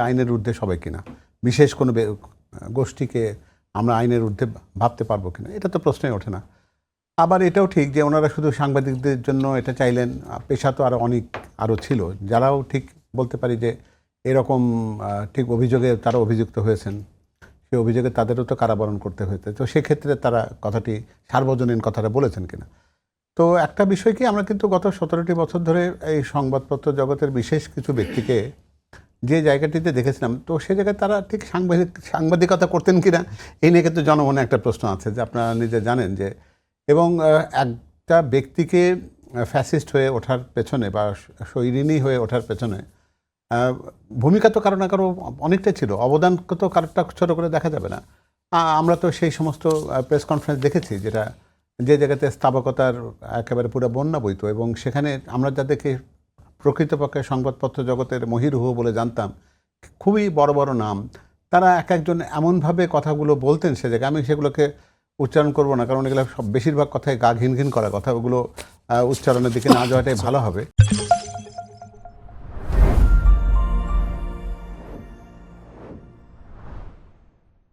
আইনের ঊর্ধ্বে সবাই কিনা, বিশেষ কোনো গোষ্ঠীকে আমরা আইনের ঊর্ধ্বে ভাবতে পারবো কিনা, এটা তো প্রশ্নই ওঠে না। আবার এটাও ঠিক যে ওনারা শুধু সাংবাদিকদের জন্য এটা চাইলেন, পেশা তো আরও ছিল যারাও ঠিক বলতে পারি যে এরকম ঠিক অভিযোগে তারা অভিযুক্ত হয়েছেন, সেই অভিযোগে তাদেরও তো কারাবরণ করতে হয়েছে। তো সেক্ষেত্রে তারা কথাটি সার্বজনীন কথাটা বলেছেন কিনা। তো একটা বিষয় কি, আমরা কিন্তু গত 17টি বছর ধরে এই সংবাদপত্র জগতের বিশেষ কিছু ব্যক্তিকে যে জায়গাটিতে দেখেছিলাম, তো সে জায়গায় তারা ঠিক সাংবাদিকতা করতেন কিনা এই নিয়ে কিন্তু জনমনে একটা প্রশ্ন আছে, যে আপনারা নিজে জানেন যে, এবং একটা ব্যক্তিকে ফ্যাসিস্ট হয়ে ওঠার পেছনে বা স্বৈরিণী হয়ে ওঠার পেছনে ভূমিকা তো কারো না কারো অনেকটাই ছিল, অবদান তো কারোটা ছোটো করে দেখা যাবে না। আমরা তো সেই সমস্ত প্রেস কনফারেন্স দেখেছি যেটা যে জায়গাতে স্থাবকতার একেবারে পুরো বন্যা বইতো, এবং সেখানে আমরা যাদেরকে প্রকৃতপক্ষে সংবাদপত্র জগতের মহিরুহ বলে জানতাম, খুবই বড় বড় নাম, তারা এক একজন এমনভাবে কথাগুলো বলতেন সে জায়গায়, আমি সেগুলোকে উচ্চারণ করব না কারণ এগুলো সব বেশিরভাগ কথাই গা ঘিন ঘিন করা কথা, ওগুলো উচ্চারণের দিকে না যাওয়াটাই ভালো হবে।